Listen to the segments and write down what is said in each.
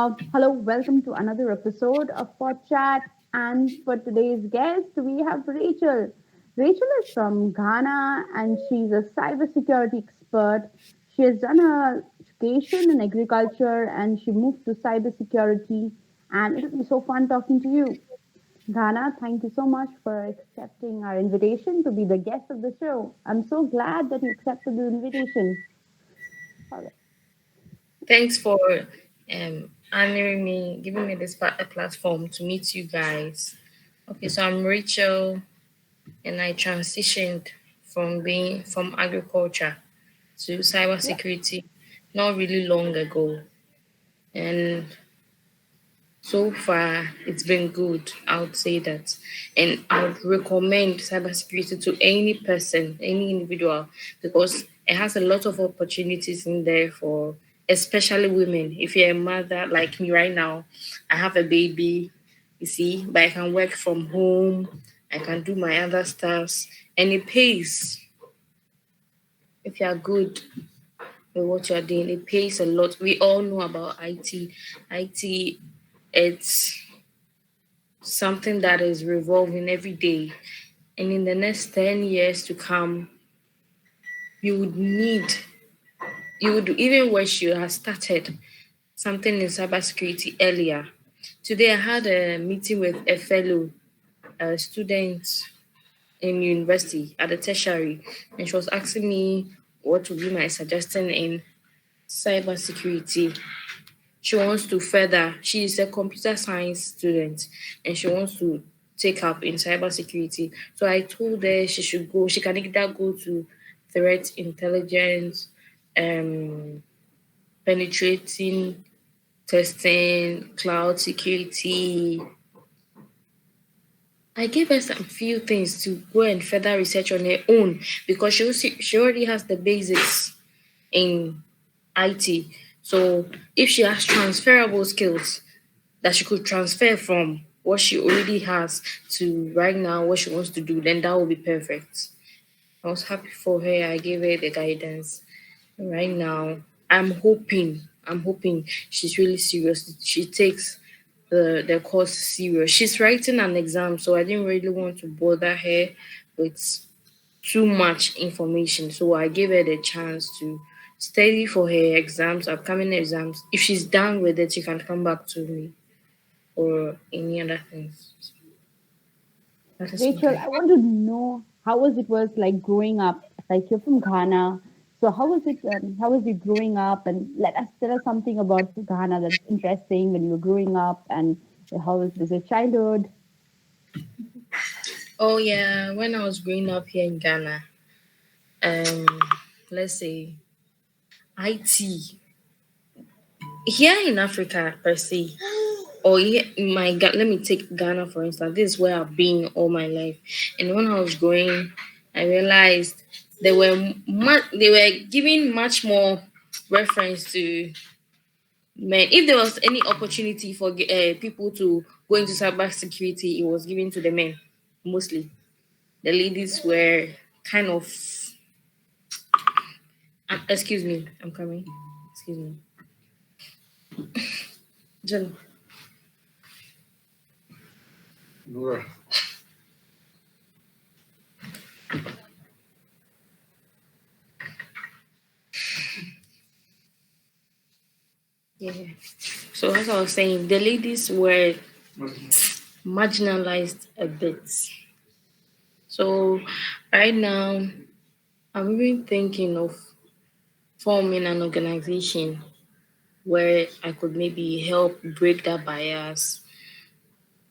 Hello, welcome to another episode of Pod Chat. And for today's guest, we have Rachel. Rachel is from Ghana and she's a cybersecurity expert. She has done her education in agriculture and she moved to cybersecurity. And it'll be so fun talking to you. Ghana, thank you so much for accepting our invitation to be the guest of the show. I'm so glad that you accepted the invitation. All right. Thanks for honoring me, giving me this a platform to meet you guys. Okay, so I'm Rachel, and I transitioned from agriculture to Yeah. cybersecurity not really long ago, and so far it's been good. I would say that, and I would recommend cybersecurity to any person, any individual, because it has a lot of opportunities in there for especially women. If you're a mother like me right now, I have a baby, you see, but I can work from home, I can do my other stuffs, and it pays if you are good with what you're doing. It pays a lot. We all know about IT. IT, it's something that is revolving every day. And in the next 10 years to come, you would need, you would even wish you had started something in cybersecurity earlier. Today, I had a meeting with a fellow student in university at the tertiary, and she was asking me what would be my suggestion in cybersecurity. She wants to further, she is a computer science student and she wants to take up in cybersecurity. So I told her she should go, she can either go to threat intelligence, um, penetrating testing, cloud security. I gave her some few things to go and further research on her own because she already has the basics in IT. So if she has transferable skills that she could transfer from what she already has to right now what she wants to do, then that will be perfect. I was happy for her. I gave her the guidance. Right now, I'm hoping she's really serious. She takes the course serious. She's writing an exam, so I didn't really want to bother her with too much information. So I gave her the chance to study for her exams, upcoming exams. If she's done with it, she can come back to me or any other things. That is what Rachel, I. I want to know how was like growing up. Like you're from Ghana, so how was it? How was you growing up? And let us tell us something about Ghana that's interesting when you were growing up, and was your childhood? Oh yeah, when I was growing up here in Ghana, um, let's say IT here in Africa per se, or here in let me take Ghana for instance. This is where I've been all my life, and when I was growing, I realized they were giving much more reference to men. If there was any opportunity for people to go into cybersecurity, it was given to the men mostly. The ladies were kind of excuse me, I'm coming. Excuse me. Jen. Yeah. So as I was saying, the ladies were marginalized a bit. So right now, I'm even thinking of forming an organization where I could maybe help break that bias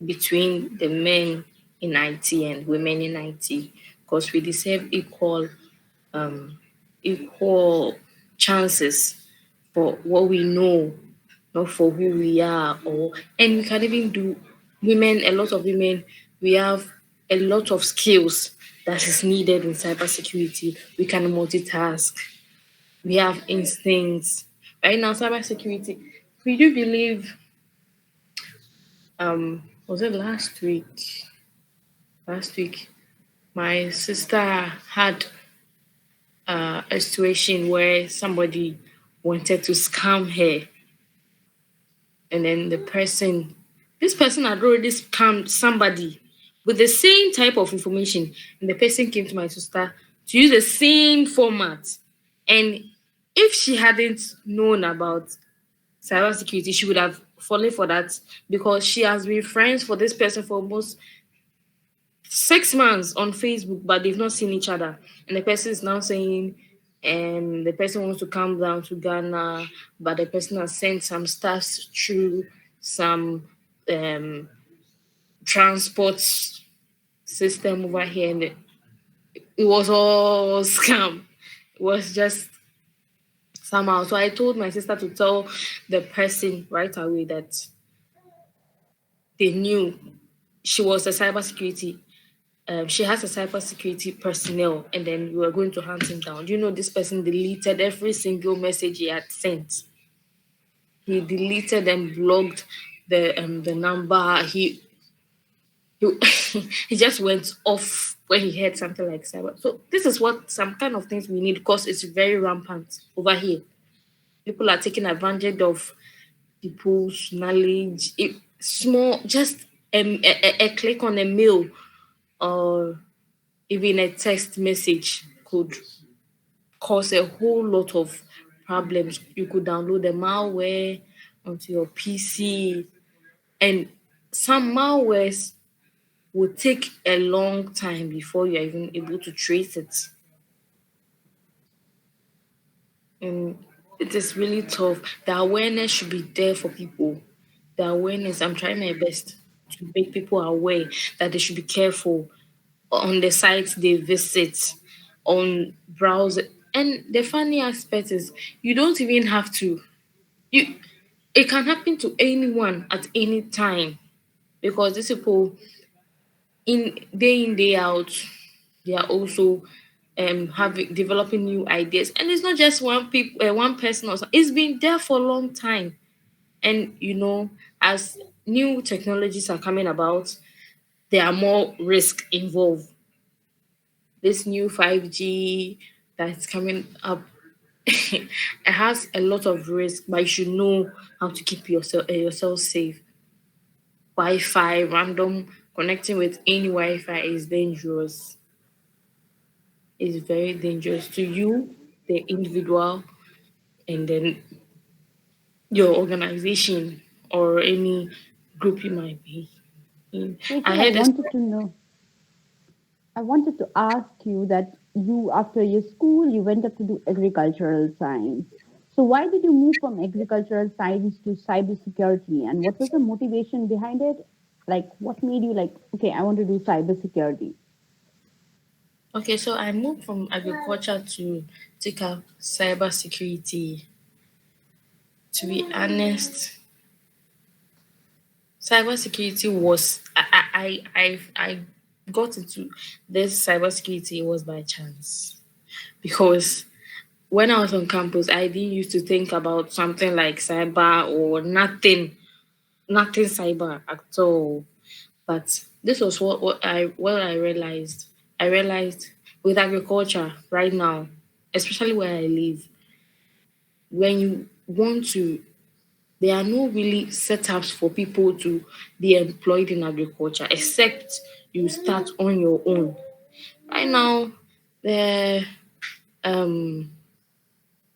between the men in IT and women in IT, because we deserve um, equal chances for what we know, not for who we are. Or and we can even do women. A lot of women, we have a lot of skills that is needed in cybersecurity. We can multitask. We have instincts. Right now, cybersecurity. We do believe. Was it last week? Last week, my sister had a situation where somebody wanted to scam her and then this person had already scammed somebody with the same type of information, and the person came to my sister to use the same format. And if she hadn't known about cybersecurity, she would have fallen for that, because she has been friends for this person for almost 6 months on Facebook, but they've not seen each other. And the person is now saying, the person wants to come down to Ghana, but the person has sent some stuff through some um, transport system over here, and it was all scam. It was just somehow. So I told my sister to tell the person right away that they knew she was a cybersecurity. She has a cybersecurity personnel, and then we were going to hunt him down. You know, this person deleted every single message he had sent. He deleted and blocked the number. He, he just went off when he heard something like cyber. So this is what some kind of things we need, because it's very rampant over here. People are taking advantage of people's knowledge. It, small, just a click on a mail or even a text message could cause a whole lot of problems. You could download the malware onto your PC, and some malwares will take a long time before you're even able to trace it. And it is really tough. The awareness should be there for people. The awareness, I'm trying my best to make people aware that they should be careful on the sites they visit, on browser. And the funny aspect is you don't even have to you it can happen to anyone at any time, because these people in day out, they are also having developing new ideas, and it's not just one person or something. It's been there for a long time. And as new technologies are coming about, there are more risk involved. This new 5G that's coming up, it has a lot of risk, but you should know how to keep yourself safe. Wi-Fi, random connecting with any Wi-Fi is dangerous. It's very dangerous to you, the individual, and then your organization or any group you might be in. I Rachel, heard a I wanted to ask you that you, after your school, you went up to do agricultural science. So why did you move from agricultural science to cybersecurity, and what was the motivation behind it? Like, what made you like, okay, I want to do cybersecurity? Okay, so I moved from agriculture to take up cybersecurity. To be honest, cybersecurity was I got into this cybersecurity was by chance, because when I was on campus, I didn't used to think about something like cyber or nothing cyber at all. But this was what I realized. I realized with agriculture right now, especially where I live, when you want to, there are no really setups for people to be employed in agriculture except you start on your own. Right now, the um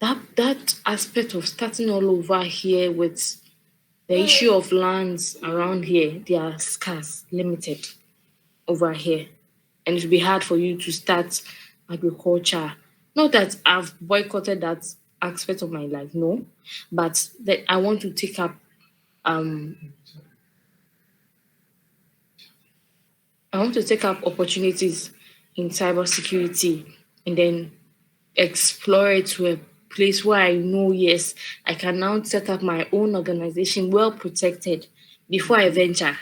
that aspect of starting all over here with the issue of lands around here, they are scarce, limited over here. And it will be hard for you to start agriculture. Not that I've boycotted that aspect of my life, no, but that I want to take up um opportunities in cybersecurity, and then explore it to a place where I know, yes, I can now set up my own organization well protected before I venture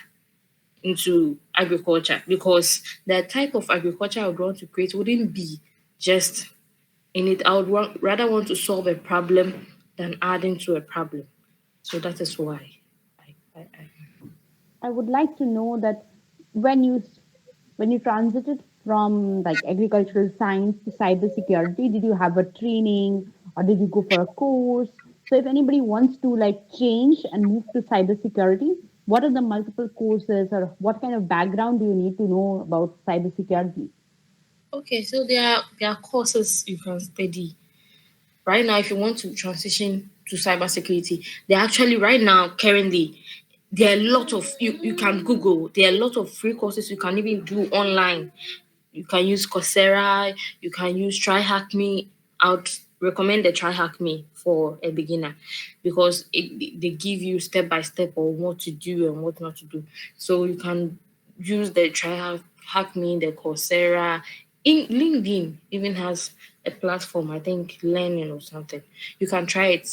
into agriculture, because the type of agriculture I would want to create wouldn't be just in it. I would rather want to solve a problem than adding to a problem. So that is why. I I would like to know that when you when you transited from like agricultural science to cybersecurity, did you have a training or did you go for a course? So if anybody wants to like change and move to cybersecurity, what are the multiple courses or what kind of background do you need to know about cybersecurity? Okay, so there are courses you can study. Right now, if you want to transition to cybersecurity, they're actually right now currently there are a lot of you can Google. There are a lot of free courses you can even do online. You can use Coursera, you can use Try Hack Me. I would recommend the Try Hack Me for a beginner because they give you step by step on what to do and what not to do. So you can use the Hack Me, the Coursera. In LinkedIn even has a platform, I think learning or something. You can try it,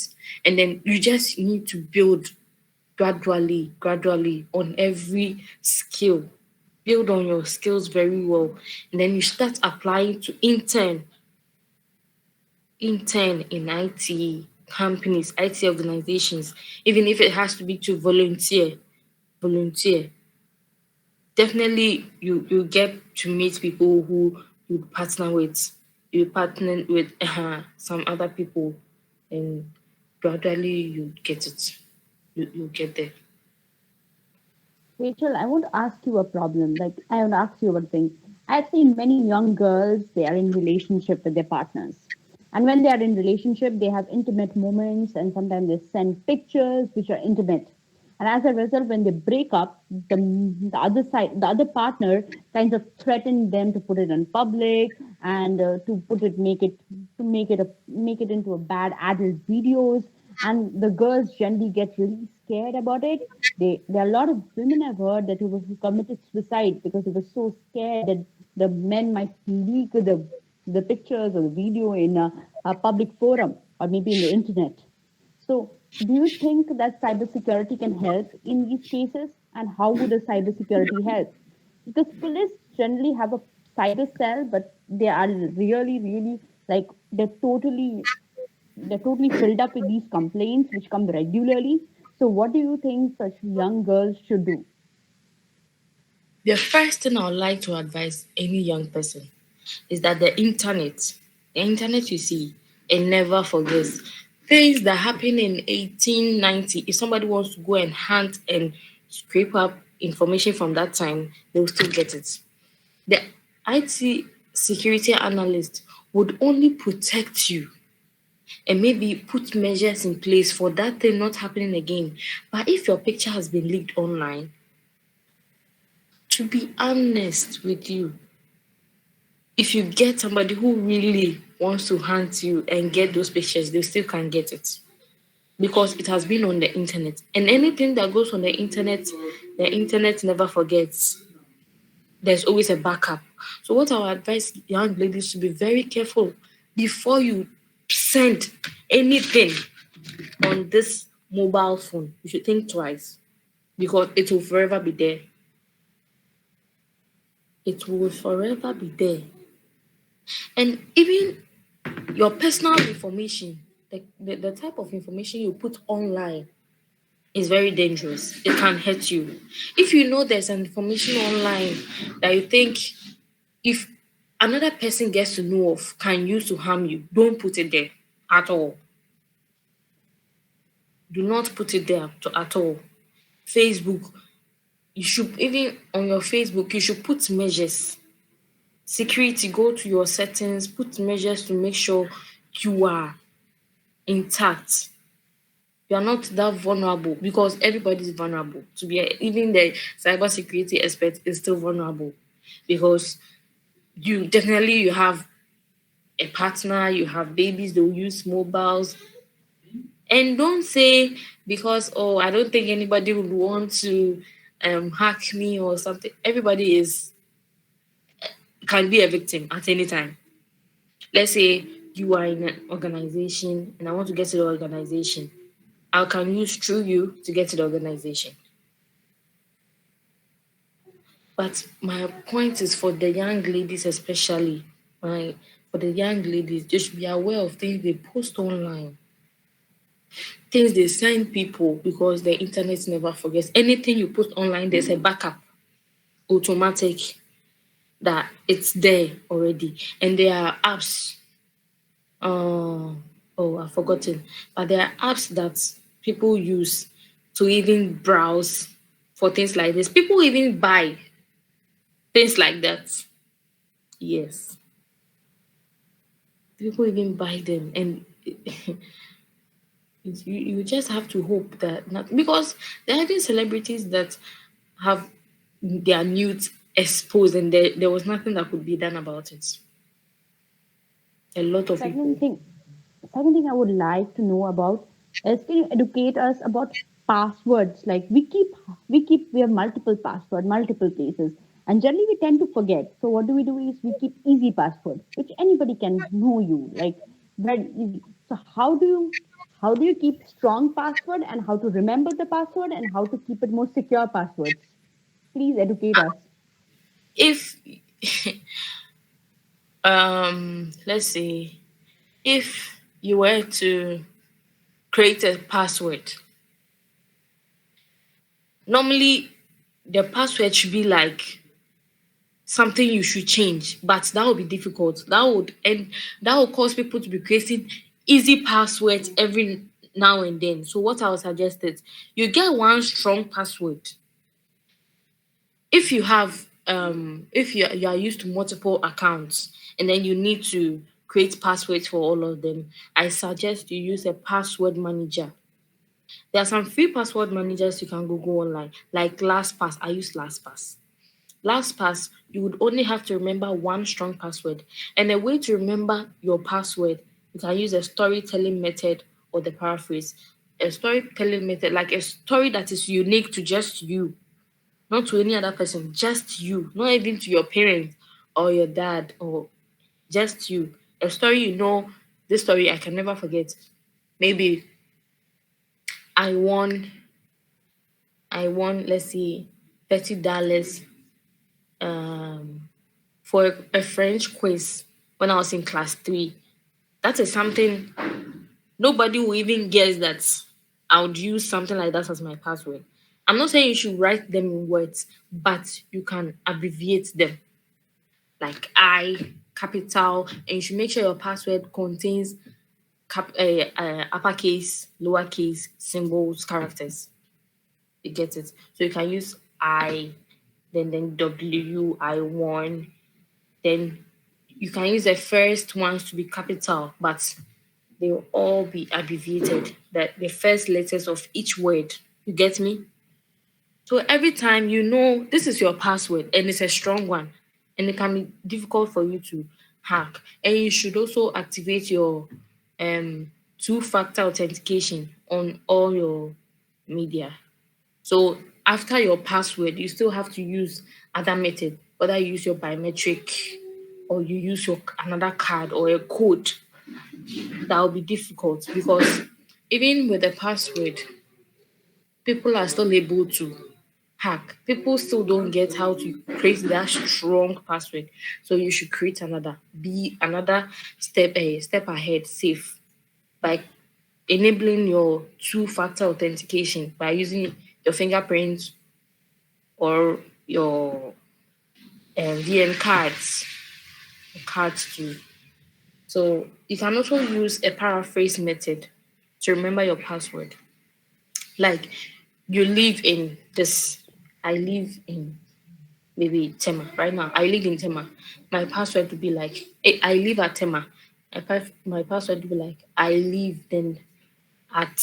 and then you just need to build gradually on every skill. Build on your skills very well, and then you start applying to intern in IT companies, IT organizations, even if it has to be to volunteer. Definitely you get to meet people who you partner with. You partner with some other people, and gradually you get it. You get there. Rachel, I want to ask you a problem. Like, I want to ask you one thing. I've seen many young girls, they are in relationship with their partners. And when they are in relationship, they have intimate moments and sometimes they send pictures which are intimate. And as a result, when they break up, the other side, the other partner kind of threaten them to put it in public and to put it, make it into a bad adult videos. And the girls generally get really scared about it. There are a lot of women I've heard that who committed suicide because they were so scared that the men might leak the pictures or the video in a public forum or maybe in the internet. So, do you think that cybersecurity can help in these cases? And how would a cybersecurity help? Because police generally have a cyber cell, but they are really like they're totally filled up with these complaints which come regularly. So, what do you think such young girls should do? The first thing I would like to advise any young person is that the internet you see, it never forgets. Things that happened in 1890, if somebody wants to go and hunt and scrape up information from that time, they will still get it. The IT security analyst would only protect you and maybe put measures in place for that thing not happening again. But if your picture has been leaked online, to be honest with you, if you get somebody who really wants to hunt you and get those pictures, they still can get it because it has been on the internet. And anything that goes on the internet never forgets. There's always a backup. So, what I would advise young ladies to be very careful before you send anything on this mobile phone. You should think twice because it will forever be there. It will forever be there. And even your personal information, the type of information you put online is very dangerous. It can hurt you. If you know there's an information online that you think if another person gets to know of can use to harm you, don't put it there at all. Do not put it there at all. Facebook, you should even on your Facebook, you should put measures. Security, go to your settings, put measures to make sure you are intact. You are not that vulnerable because everybody is vulnerable. To be even the cybersecurity expert is still vulnerable because you have a partner, you have babies, they'll use mobiles. And don't say because I don't think anybody would want to hack me or something. Everybody is can be a victim at any time. Let's say you are in an organization and I want to get to the organization. I can use through you to get to the organization. But my point is for the young ladies, especially, for the young ladies, just be aware of things they post online, things they send people because the internet never forgets. Anything you post online, there's a backup, automatic, that it's there already. And there are apps. Oh, I've forgotten. But there are apps that people use to even browse for things like this. People even buy things like that. Yes, people even buy them, and you just have to hope that not, because there are even celebrities that have their nudes exposed, and there was nothing that could be done about it. A lot of Second people. thing, second thing I would like to know about is, can you educate us about passwords? Like we have multiple password, multiple places, and generally we tend to forget. So what do is we keep easy password, which anybody can know you, like very easy. So how do you keep strong password, and how to remember the password, and how to keep it more secure passwords? Please educate us. If let's say if you were to create a password, normally the password should be like something you should change, but that would be difficult. That would cause people to be creating easy passwords every now and then. So what I would suggest is you get one strong password. If you have if you are used to multiple accounts and then you need to create passwords for all of them, I suggest you use a password manager. There are some free password managers you can Google online, like LastPass. I use LastPass. LastPass, you would only have to remember one strong password. And a way to remember your password, you can use a storytelling method or the paraphrase. A storytelling method, like a story that is unique to just you, not to any other person, just you, not even to your parents or your dad, or just you. A story you know, this story I can never forget. Maybe I won, let's see, $30 for a French quiz when I was in class three. That is something nobody will even guess that I would use something like that as my password. I'm not saying you should write them in words, but you can abbreviate them like I, capital, and you should make sure your password contains uppercase, lowercase, symbols, characters. You get it? So you can use I, then W, I one, then you can use the first ones to be capital, but they will all be abbreviated. That the first letters of each word. You get me? So every time you know this is your password and it's a strong one, and it can be difficult for you to hack. And you should also activate your two-factor authentication on all your media. So after your password, you still have to use other method, whether you use your biometric or you use your another card or a code. That will be difficult because even with the password, people are still able to hack. People still don't get how to create that strong password. So you should create another, be another step ahead, safe by enabling your two-factor authentication by using your fingerprints or your VN cards too. So you can also use a paraphrase method to remember your password. Like you live in this, I live in maybe Tema right now. I live in Tema. My password would be like, I live at Tema. My password would be like, I live then at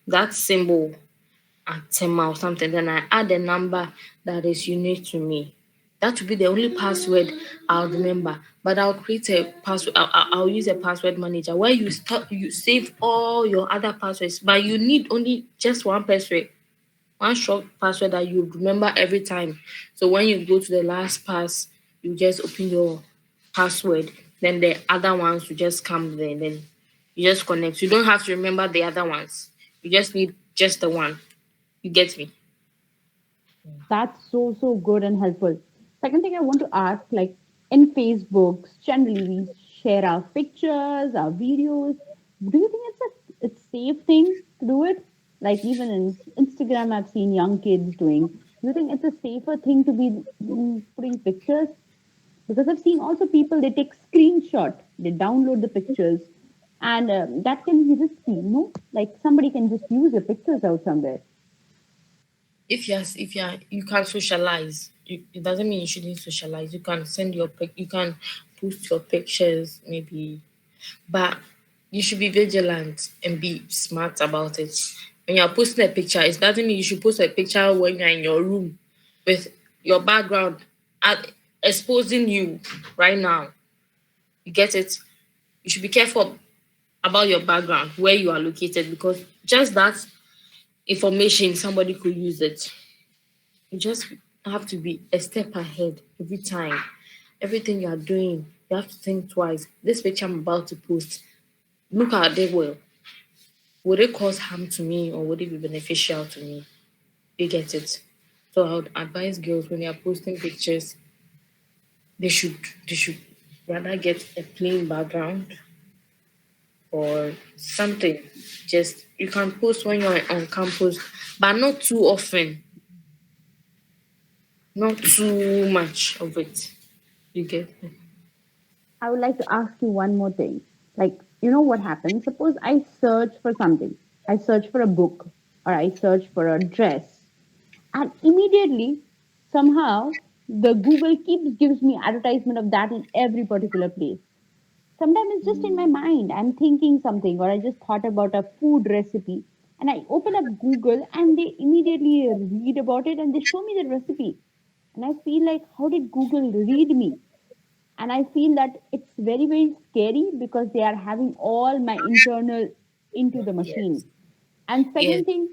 that symbol at Tema or something. Then I add a number that is unique to me. That would be the only password I'll remember. But I'll create a password. I'll use a password manager where you save all your other passwords, but you need only just one password, one short password that you remember every time. So when you go to the last pass, you just open your password. Then the other ones will just come there. And then you just connect. You don't have to remember the other ones. You just need just the one. You get me? That's so good and helpful. Second thing I want to ask, like in Facebooks, generally we share our pictures, our videos. Do you think it's safe thing to do it? Like even in Instagram, I've seen young kids doing. Do you think it's a safer thing to be putting pictures? Because I've seen also people, they take screenshot, they download the pictures, and that can be risky, like somebody can just use your pictures out somewhere. If you can socialize, it doesn't mean you shouldn't socialize. You can send your you can post your pictures maybe, but you should be vigilant and be smart about it. When you're posting a picture, it doesn't mean you should post a picture when you're in your room with your background at, exposing you right now. You get it? You should be careful about your background, where you are located, because just that information, somebody could use it. You just have to be a step ahead every time. Everything you are doing, you have to think twice. This picture I'm about to post, look at it well. Would it cause harm to me or would it be beneficial to me? You get it? So I would advise girls when they are posting pictures, they should they should rather get a plain background or something. Just you can post when you're on campus, but not too often, not too much of it. You get it? I would like to ask you one more thing. Like, what happens? Suppose I search for something. I search for a book or I search for a dress. And immediately, somehow, the Google keeps gives me advertisement of that in every particular place. Sometimes it's just in my mind. I'm thinking something or I just thought about a food recipe. And I open up Google and they immediately read about it and they show me the recipe. And I feel like, how did Google read me? And I feel that it's very very scary because they are having all my internal into the machine. Yes. And Yes. second thing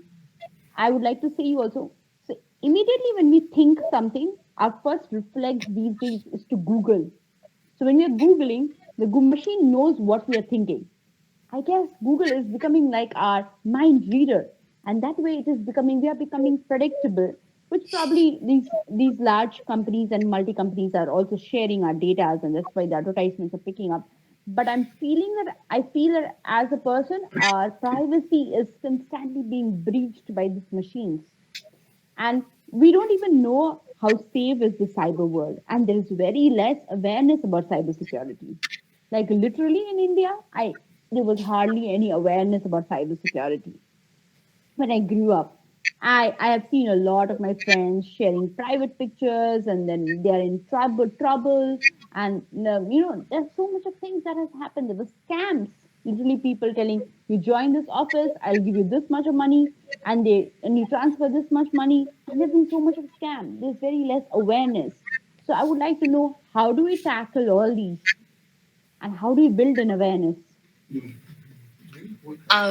I would like to say you also, so immediately when we think something, our first reflex these days is to Google. So when we are Googling, the machine knows what we are thinking. I guess Google is becoming like our mind reader, and that way it is becoming we are becoming predictable, which probably these large companies and multi companies are also sharing our data, and that's why the advertisements are picking up. But I feel that as a person, our privacy is constantly being breached by these machines, and we don't even know how safe is the cyber world, and there is very less awareness about cybersecurity. Like literally in India, I there was hardly any awareness about cybersecurity when I grew up. I have seen a lot of my friends sharing private pictures and then they're in trouble. And, there's so much of things that has happened. There were scams. Literally people telling, you join this office, I'll give you this much of money and you transfer this much money. And there's been so much of scam. There's very less awareness. So I would like to know, how do we tackle all these and how do we build an awareness?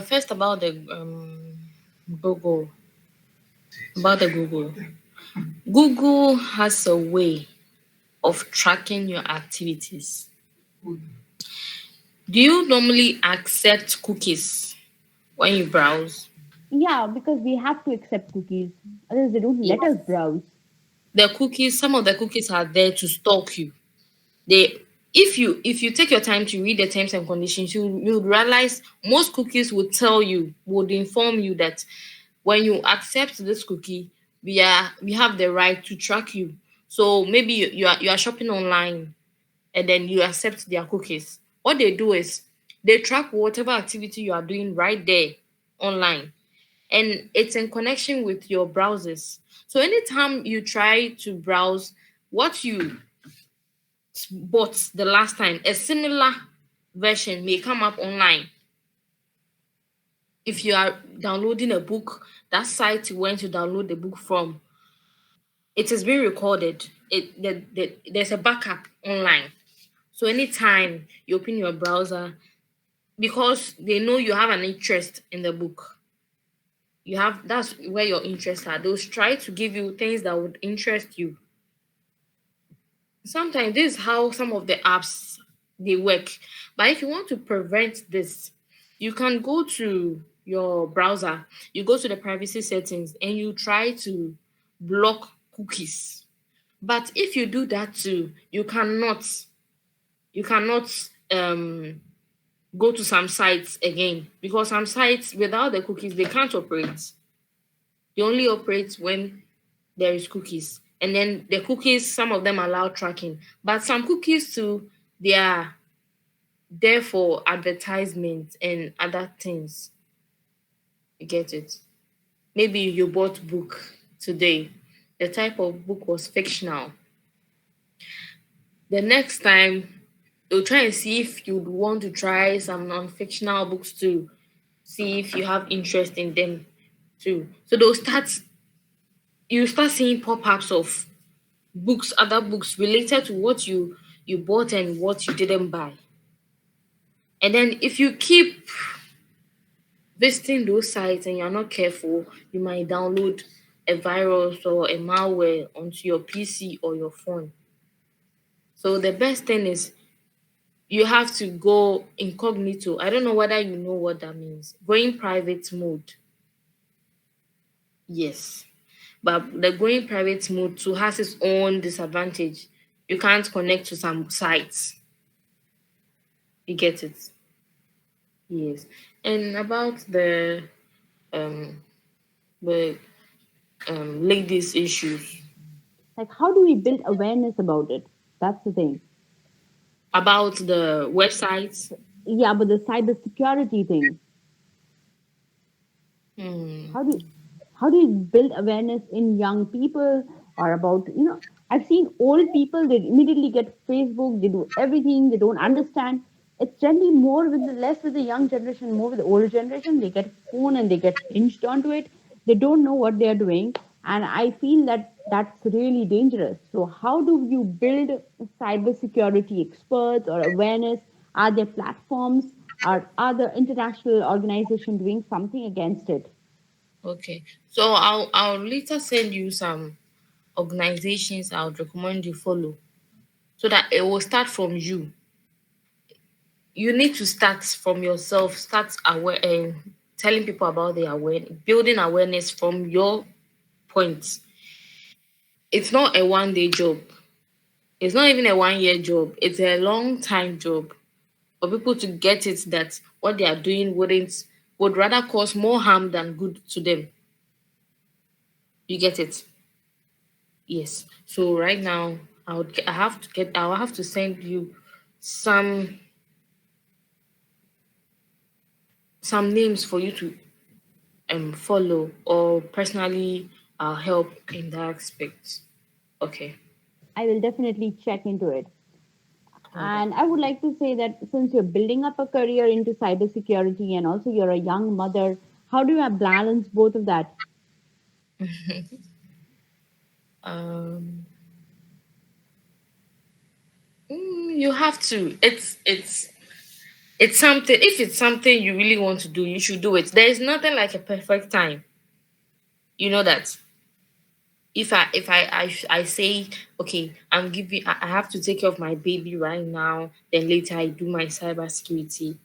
First about the Google. About the Google. Google has a way of tracking your activities. Do you normally accept cookies when you browse? Yeah, because we have to accept cookies. Otherwise, they don't let us Yes. browse. The cookies, some of the cookies are there to stalk you. They if you take your time to read the terms and conditions, you'll realize most cookies would inform you that when you accept this cookie, we have the right to track you. So maybe you are shopping online and then you accept their cookies. What they do is they track whatever activity you are doing right there online, and it's in connection with your browsers. So anytime you try to browse what you bought the last time, a similar version may come up online. If you are downloading a book, that site you went to download the book from, it is being recorded. There's a backup online. So anytime you open your browser, because they know you have an interest in the book, that's where your interests are. They'll try to give you things that would interest you. Sometimes this is how some of the apps they work. But if you want to prevent this, you can go to your browser, you go to the privacy settings and you try to block cookies. But if you do that too, you cannot go to some sites again, because some sites without the cookies they can't operate. They only operate when there is cookies. And then the cookies, some of them allow tracking. But some cookies too, they are Therefore, advertisements and other things. You get it? Maybe you bought book today. The type of book was fictional. The next time you'll try and see if you'd want to try some non-fictional books too. See if you have interest in them too. So you start seeing pop-ups of books, other books related to what you bought and what you didn't buy. And then if you keep visiting those sites and you're not careful, you might download a virus or a malware onto your PC or your phone. So the best thing is you have to go incognito. I don't know whether you know what that means. Going private mode. Yes. But the going private mode too has its own disadvantage. You can't connect to some sites. You get it? Yes. And about um the ladies issues, Like, how do we build awareness about it? That's the thing. about the websites. Yeah, but the cybersecurity thing. Hmm. How do you build awareness in young people, or about, I've seen old people, they immediately get Facebook, they do everything, they don't understand. It's generally more with the less with the young generation, more with the older generation. They get phone and they get hinged onto it. They don't know what they are doing, and I feel that that's really dangerous. So how do you build cybersecurity experts or awareness? Are there platforms? Are the international organization doing something against it? Okay. So I'll later send you some organizations I would recommend you follow so that it will start from you. You need to start from yourself, start aware and telling people about the awareness, building awareness from your points. It's not a 1 day job. It's not even a 1 year job. It's a long time job for people to get it that what they are doing would rather cause more harm than good to them. You get it? Yes. So right now, I will have to send you some some names for you to follow, or personally help in that aspect. Okay. I will definitely check into it. All right. And I would like to say that since you're building up a career into cybersecurity and also you're a young mother, how do you balance both of that? Um, you have to. It's something. If it's something you really want to do, you should do it. There is nothing like a perfect time. You know that. If I say, okay, I have to take care of my baby right now, then later I do my cybersecurity.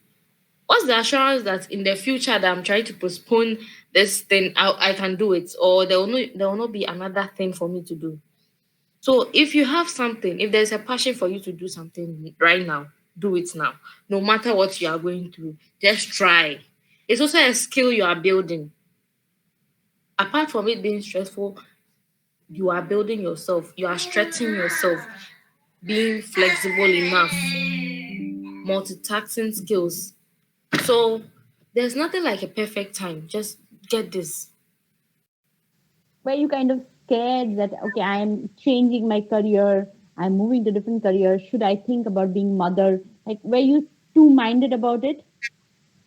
What's the assurance that in the future that I'm trying to postpone this thing, I can do it, or there will not be another thing for me to do? So if you have something, if there's a passion for you to do something right now, do it now. No matter what you are going through, just try. It's also a skill you are building. Apart from it being stressful, you are building yourself, you are stretching yourself, being flexible enough, multitasking skills. So there's nothing like a perfect time. Just get this. Were you kind of scared that, okay, I'm changing my career, I'm moving to different career, should I think about being mother? Like, were you too minded about it?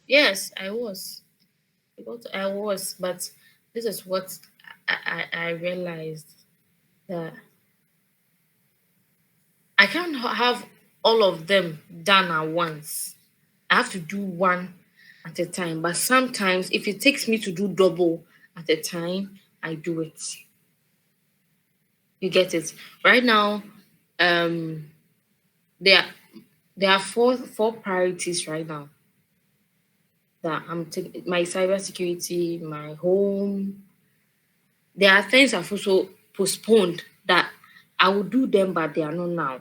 Yes, I was. I was, but this is what I realized, that I can't have all of them done at once. I have to do one at a time. But sometimes, if it takes me to do double at a time, I do it. You get it? Right now, um, there there are four priorities right now that I'm taking: my cybersecurity, my home. There are things I've also postponed that I will do them, but they are not now,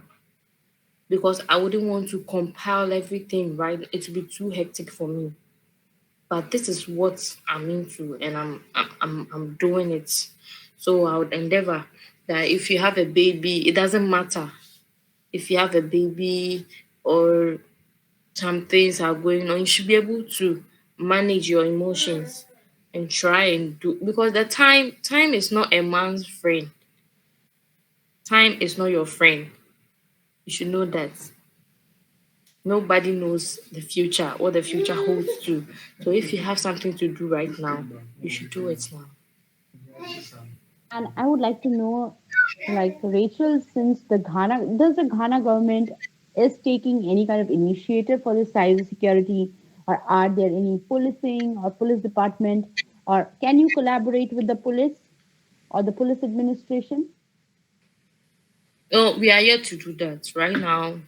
because I wouldn't want to compile everything. Right, it would be too hectic for me. But this is what I'm into, and I'm doing it. So I would endeavor that if you have a baby, it doesn't matter if you have a baby or some things are going on, you should be able to manage your emotions and try and do, because the time is not a man's friend. Time is not your friend. You should know that. Nobody knows the future, what the future holds too. So if you have something to do right now, you should do it now. And I would like to know, like Rachel, since the Ghana, does the Ghana government is taking any kind of initiative for the cybersecurity, or are there any policing or police department, or can you collaborate with the police or the police administration? Oh, we are yet to do that. Right now,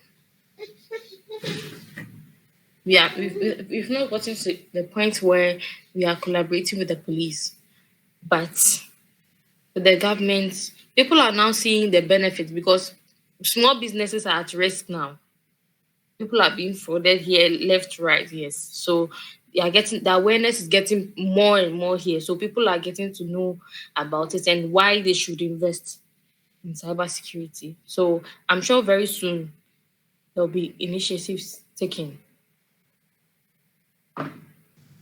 we've not gotten to the point where we are collaborating with the police. But with the government, people are now seeing the benefits because small businesses are at risk now. People are being frauded here, left, right, yes. So they are getting, the awareness is getting more and more here. So people are getting to know about it and why they should invest in cybersecurity. So I'm sure very soon there'll be initiatives taken.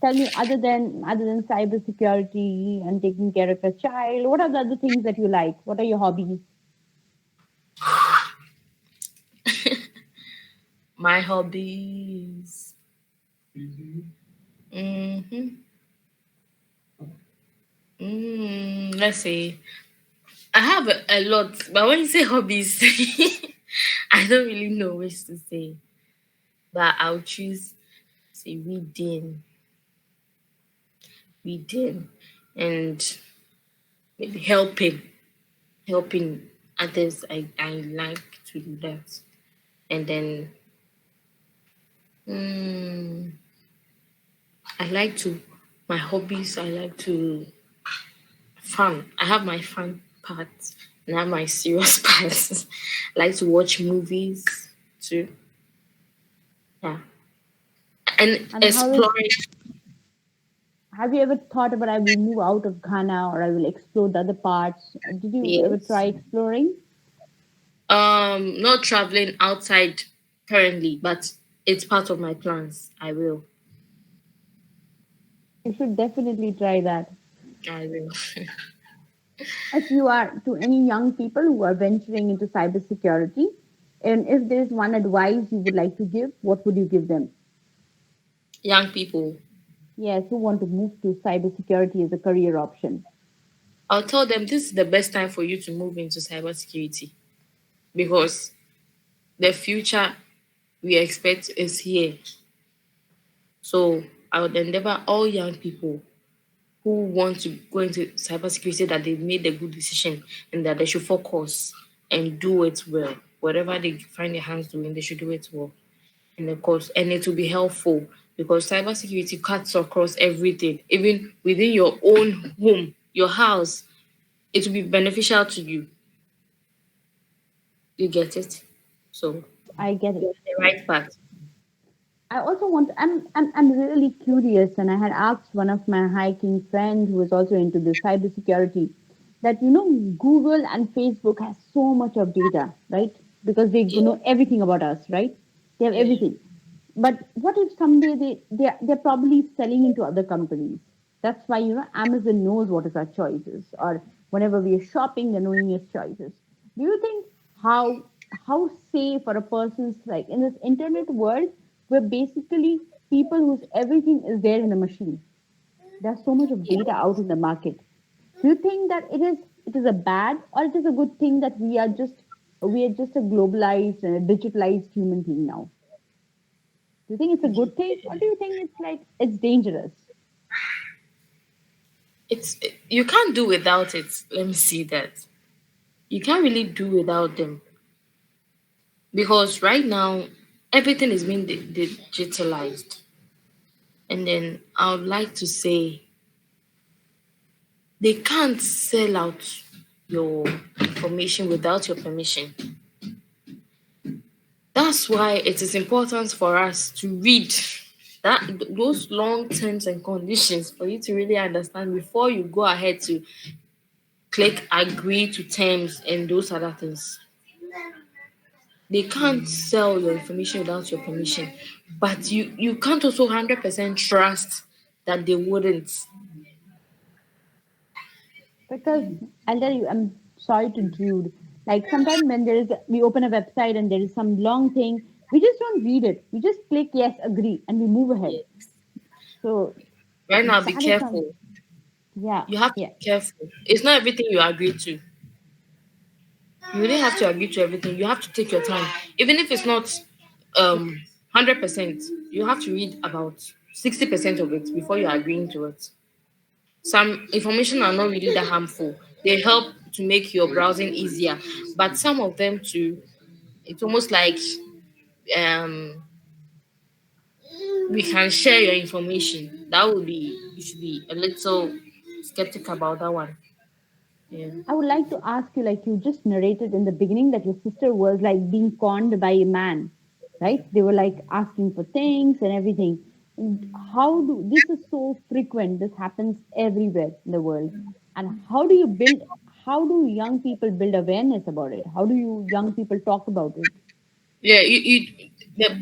Tell me, other than cybersecurity and taking care of a child, what are the other things that you like? What are your hobbies? My hobbies. hmm let's see. I have a lot, but when you say hobbies, I don't really know which to say. But I'll choose, say, reading, and maybe helping others. I like to do that, and then mm, I like to my hobbies. I like to fun. I have my fun parts and I have my serious parts. I like to watch movies too. Yeah, and And how is exploring. Have you ever thought about I will move out of Ghana or I will explore the other parts? Did you ever try Yes. exploring? Not traveling outside currently, but it's part of my plans. I will. You should definitely try that. I will. If you are to any young people who are venturing into cybersecurity, and if there's one advice you would like to give, what would you give them? Young people, Yes, who want to move to cybersecurity as a career option. I'll tell them this is the best time for you to move into cybersecurity because the future we expect is here. So I would endeavor all young people who want to go into cybersecurity that they've made a good decision and that they should focus and do it well. Whatever they find their hands doing, they should do it well. And of course, and it will be helpful because cybersecurity cuts across everything, even within your own home, your house. It will be beneficial to you. You get it? So I get it. you're the right path. I also want. I'm really curious, and I had asked one of my hiking friends who is also into the cybersecurity that Google and Facebook has so much of data, right? Because they Yeah, know everything about us, right? They have yeah, everything. But what if someday they're probably selling into other companies? That's why Amazon knows what is our choices, or whenever we are shopping, they're knowing its choices. Do you think how safe for a person's, like, in this internet world where basically people whose everything is there in the machine? There's so much of data out in the market. Do you think that it is a bad or it is a good thing that we are just a globalized and a digitalized human being now? Do you think it's a good thing or do you think it's like it's dangerous? it's you can't do without it. Let me see that. You can't really do without them because right now everything is being digitalized. And then I would like to say they can't sell out your information without your permission. That's why it is important for us to read that those long terms and conditions for you to really understand before you go ahead to click agree to terms and those other things. They can't sell your information without your permission. but you can't also 100% trust that they wouldn't. Because I'll tell you, I'm sorry to intrude. Like sometimes when we open a website and there is some long thing, we just don't read it. We just click yes, agree, and we move ahead. Yeah. So Right now, be that is some, careful. yeah, You have to yeah. be careful. It's not everything you agree to. You really have to agree to everything. You have to take your time, even if it's not 100%. You have to read about 60% of it before you're agreeing to it. Some information are not really that harmful. They help to make your browsing easier, but some of them too, it's almost like um we can share your information. That would be, you should be a little skeptical about that one. Yeah. I would like to ask you, like you just narrated in the beginning, that your sister was like being conned by a man, right? They were like asking for things and everything. And how do this is so frequent? This happens everywhere in the world. And how do you build? How do young people build awareness about it? How do you young people talk about it? Yeah,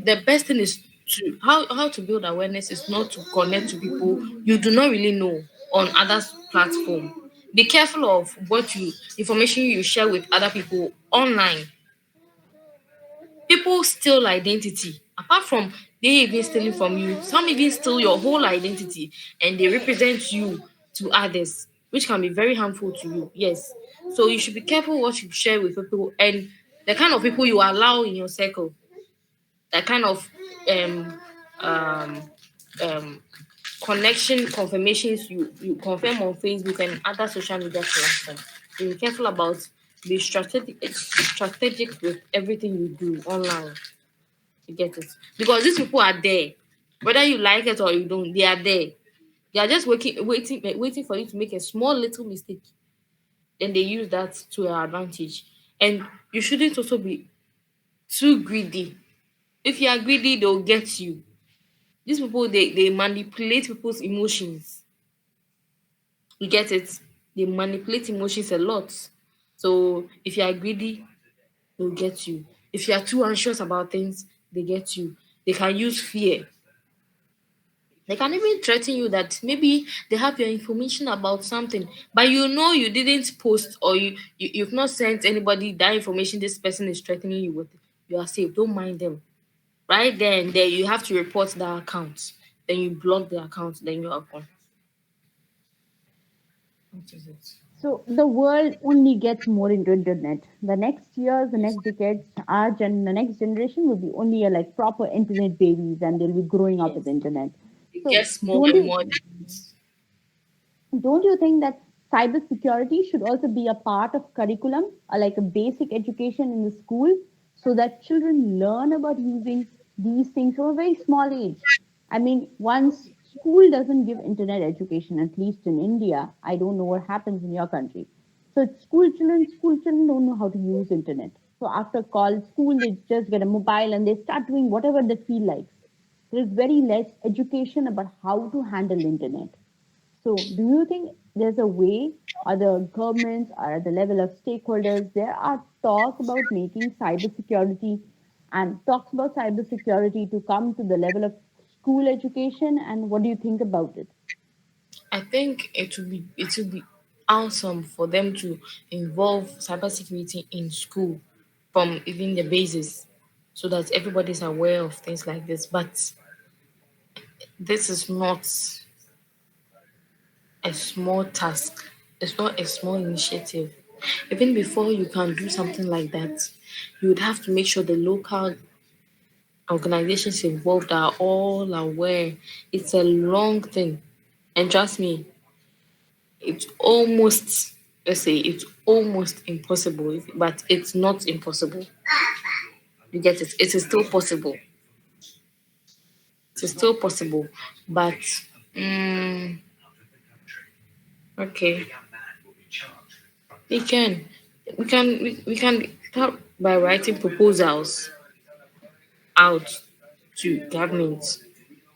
the best thing is to how to build awareness is not to connect to people you do not really know on others platform. Be careful of what you information you share with other people online. People steal identity. Apart from they even stealing from you, some even steal your whole identity and they represent you to others, which can be very harmful to you. Yes. So you should be careful what you share with people and the kind of people you allow in your circle. That kind of um um um connection confirmations you confirm on Facebook and other social media platforms. Be careful about, be strategic with everything you do online. You get it? Because these people are there. Whether you like it or you don't, they are there. They are just waiting for you to make a small little mistake. Then they use that to your advantage. And you shouldn't also be too greedy. If you are greedy, they'll get you. These people they manipulate people's emotions. You get it? They manipulate emotions a lot. So if you are greedy, they'll get you. If you are too anxious about things, they get you. They can use fear. They can even threaten you that maybe they have your information about something, but you know you didn't post or you've not sent anybody that information this person is threatening you with. You are safe. Don't mind them. Right there and there, you have to report that account. Then you block the account. Then you are gone. What is it? So the world only gets more into internet. The next years, the next decades, the next generation will be only like proper internet babies, and they'll be growing up with Yes. internet. It So gets more and more dangerous. don't you think that cybersecurity should also be a part of curriculum, or like a basic education in the school, so that children learn about using these things from a very small age? I mean, once school doesn't give internet education, at least in India, I don't know what happens in your country. So school children don't know how to use internet. So after college, school, they just get a mobile and they start doing whatever they feel like. There is very less education about how to handle internet. So, do you think there's a way, or the governments, or at the level of stakeholders, there are talk about making cybersecurity and talks about cybersecurity to come to the level of school education? And what do you think about it? I think it would be awesome for them to involve cybersecurity in school from even the basis so that everybody's aware of things like this. But this is not a small task. It's not a small initiative. Even before you can do something like that, you would have to make sure the local organizations involved are all aware. It's a long thing. And trust me, it's almost, let's say, it's almost impossible, but it's not impossible. You get it? It is still possible. It is still possible. But, mm, okay, we can. We can start by writing proposals out to government,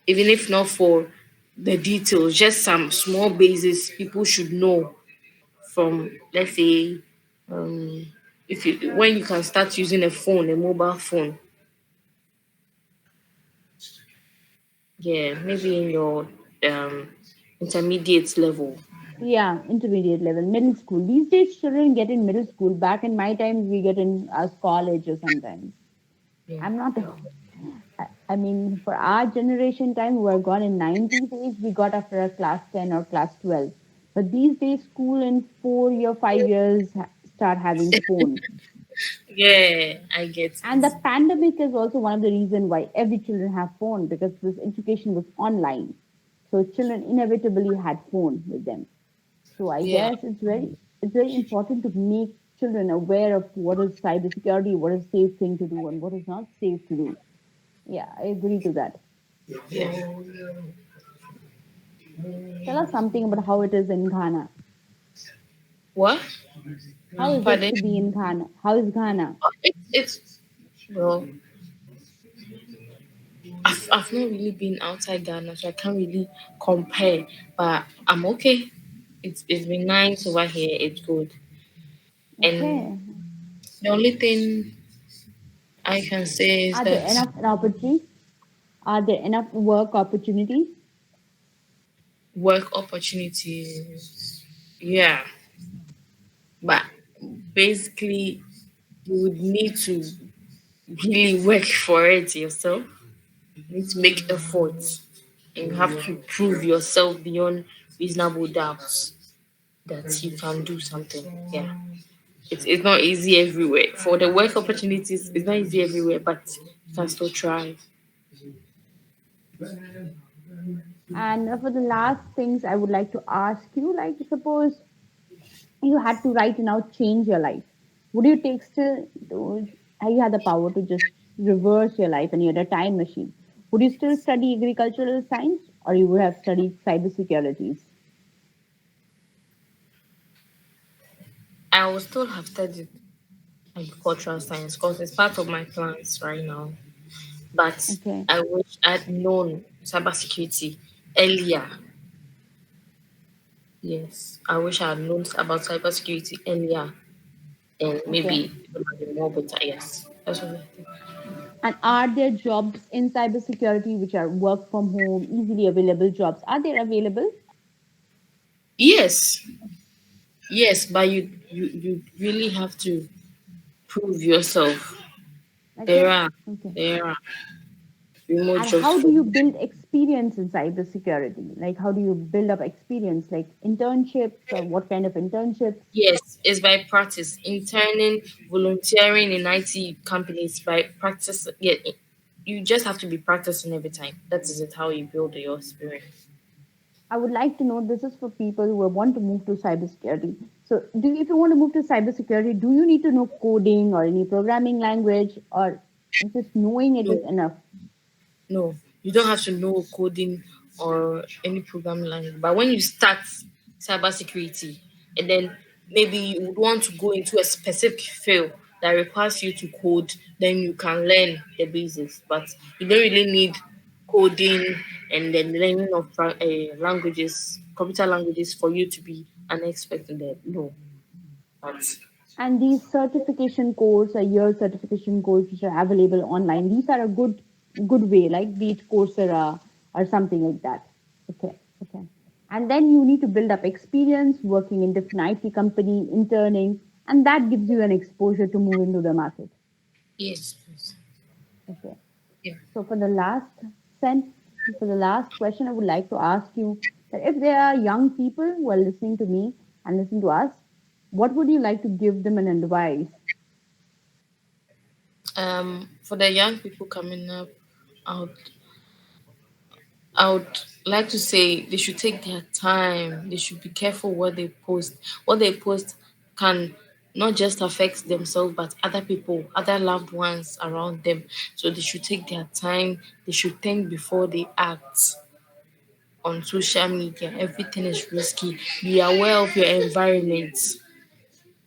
even if not for the details, just some small basis people should know from, let's say, um, if you when you can start using a phone, a mobile phone. Yeah, maybe in your um intermediate level. Yeah, intermediate level, middle school. These days, children get in middle school. Back in my time, we get in as college or sometimes. Yeah. I'm not. I mean, for our generation time, who were gone in 90s age, we got after a class 10 or class 12. But these days, school in 4 year, 5 years start having phone. Yeah, I get And the it. pandemic is also one of the reason why every children have phone because this education was online. So children inevitably had phone with them. So I Yeah. guess it's very important to make children aware of what is cybersecurity, what is safe thing to do, and what is not safe to do. Yeah, I agree to that. Tell us something about how it is in Ghana. What? How is it Pardon? to be in Ghana? How is Ghana? It's well, I've not really been outside Ghana, so I can't really compare. But I'm okay. It's been nice over here. It's good. And Okay. the only thing I can say is Are there that enough opportunities? Are there enough work opportunities? work opportunities, yeah, but basically you would need to really work for it yourself. You need to make efforts, and you have to prove yourself beyond reasonable doubts that you can do something. Yeah. It's not easy everywhere. For the work opportunities, it's not easy everywhere, but you can still try. And for the last things I would like to ask you, like suppose you had to right now change your life, would you take still, you had the power to just reverse your life and you had a time machine, would you still study agricultural science or you would have studied cybersecurities? I will still have studied agricultural science because it's part of my plans right now. But Okay, I wish I'd known cybersecurity earlier. Yes, I wish I had known about cybersecurity earlier, and okay. maybe it would have been more better. Yes, that's what I think. And are there jobs in cybersecurity which are work from home, easily available jobs? Are they available? Yes, yes, but you really have to prove yourself. There Okay, are okay. there are remote And jobs how do for. you build experience in cybersecurity? Like, how do you build up experience? Like internships or what kind of internships? Yes, it's by practice. Interning, volunteering in IT companies by practice. Yeah, you just have to be practicing every time. That is it. How you build your experience. I would like to know this is for people who want to move to cybersecurity. So, if you want to move to cybersecurity, do you need to know coding or any programming language, or just knowing it No, is enough? no, you don't have to know coding or any programming language. But when you start cybersecurity, and then maybe you would want to go into a specific field that requires you to code, then you can learn the basics. But you don't really need coding and then learning of languages, computer languages, for you to be an expert in that. No, but And these certification course or year certification course which are available online, these are a good way, like be it Coursera or something like that. Okay, okay. And then you need to build up experience working in different IT company, interning, and that gives you an exposure to move into the market. yes, please. Okay. Yeah. So sent for the last question, I would like to ask you that if there are young people who are listening to me and listening to us, what would you like to give them an advice? For the young people coming up, out I would like to say they should take their time. They should be careful what they post. What they post can not just affect themselves but other people, other loved ones around them. So they should take their time. They should think before they act on social media. Everything is risky. Be aware of your environment.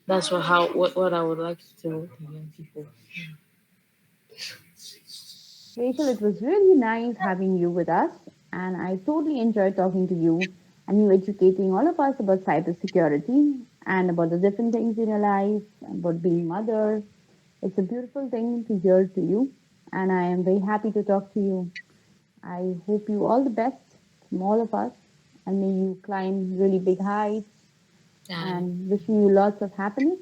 That's what I would like to tell the young people. Rachel, it was really nice having you with us, and I totally enjoyed talking to you and you educating all of us about cybersecurity and about the different things in your life, about being mother. It's a beautiful thing to hear to you, and I am very happy to talk to you. I hope you all the best from all of us, and may you climb really big heights, And and wishing you lots of happiness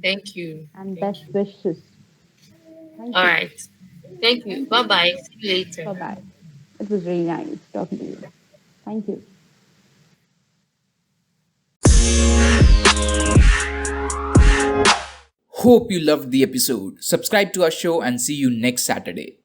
thank you. and Thank best you. wishes. Thank All you. right. Thank you. Thank Bye you. bye. See you later. Bye bye. It was really nice talking to you. Thank you. Hope you loved the episode. Subscribe to our show and see you next Saturday.